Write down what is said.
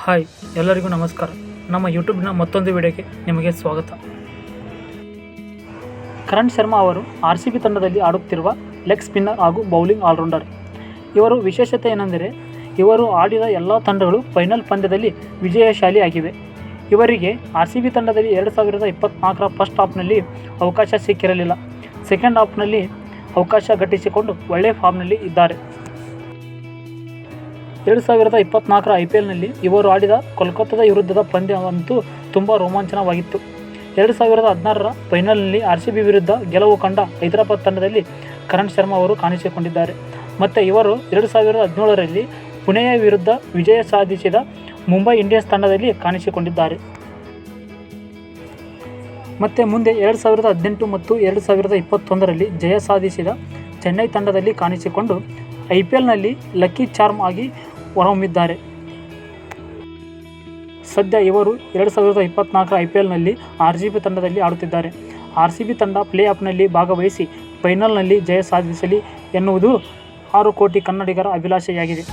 Hi ಎಲ್ಲರಿಗೂ ನಮಸ್ಕಾರ. ನಮ್ಮ ಯೂಟ್ಯೂಬ್ನ ಮತ್ತೊಂದು ವಿಡಿಯೋಗೆ ನಿಮಗೆ ಸ್ವಾಗತ. ಕರಣ್ ಶರ್ಮಾ ಅವರು RCB ತಂಡದಲ್ಲಿ ಆಡುತ್ತಿರುವ ಲೆಗ್ ಸ್ಪಿನ್ನರ್ ಹಾಗೂ ಬೌಲಿಂಗ್ ಆಲ್ರೌಂಡರ್. ಇವರು ವಿಶೇಷತೆ ಏನೆಂದರೆ ಇವರು ಆಡಿದ ಎಲ್ಲ ತಂಡಗಳು ಫೈನಲ್ ಪಂದ್ಯದಲ್ಲಿ ವಿಜಯಶಾಲಿಯಾಗಿವೆ. ಇವರಿಗೆ RCB ತಂಡದಲ್ಲಿ 2024ರ ಫಸ್ಟ್ ಹಾಫ್ನಲ್ಲಿ ಅವಕಾಶ ಸಿಕ್ಕಿರಲಿಲ್ಲ. ಸೆಕೆಂಡ್ ಹಾಫ್ನಲ್ಲಿ ಅವಕಾಶ ಘಟಿಸಿಕೊಂಡು ಒಳ್ಳೆಯ ಫಾರ್ಮ್ನಲ್ಲಿ ಇದ್ದಾರೆ. 2024ರ IPLನಲ್ಲಿ ಇವರು ಆಡಿದ ಕೋಲ್ಕತ್ತಾದ ವಿರುದ್ಧದ ಪಂದ್ಯವಂತೂ ತುಂಬ ರೋಮಾಂಚನವಾಗಿತ್ತು. 2016ರ ಫೈನಲ್ನಲ್ಲಿ RCB ವಿರುದ್ಧ ಗೆಲುವು ಕಂಡ ಹೈದರಾಬಾದ್ ತಂಡದಲ್ಲಿ ಕರಣ್ ಶರ್ಮಾ ಅವರು ಕಾಣಿಸಿಕೊಂಡಿದ್ದಾರೆ. ಮತ್ತು ಇವರು 2017ರಲ್ಲಿ ಪುಣೆಯ ವಿರುದ್ಧ ವಿಜಯ ಸಾಧಿಸಿದ ಮುಂಬೈ ಇಂಡಿಯನ್ಸ್ ತಂಡದಲ್ಲಿ ಕಾಣಿಸಿಕೊಂಡಿದ್ದಾರೆ. ಮತ್ತು ಮುಂದೆ 2018 ಮತ್ತು 2021ರಲ್ಲಿ ಜಯ ಸಾಧಿಸಿದ ಚೆನ್ನೈ ತಂಡದಲ್ಲಿ ಕಾಣಿಸಿಕೊಂಡು IPLನಲ್ಲಿ ಲಕ್ಕಿ ಚಾರ್ಮ್ ಆಗಿ ಹೊರಹೊಮ್ಮಿದ್ದಾರೆ. ಸದ್ಯ ಇವರು 2024ರ IPLನಲ್ಲಿ RCB ತಂಡದಲ್ಲಿ ಆಡುತ್ತಿದ್ದಾರೆ. RCB ತಂಡ ಪ್ಲೇ ಆಫ್ನಲ್ಲಿ ಭಾಗವಹಿಸಿ ಫೈನಲ್ನಲ್ಲಿ ಜಯ ಸಾಧಿಸಲಿ ಎನ್ನುವುದು 6 ಕೋಟಿ ಕನ್ನಡಿಗರ ಅಭಿಲಾಷೆಯಾಗಿದೆ.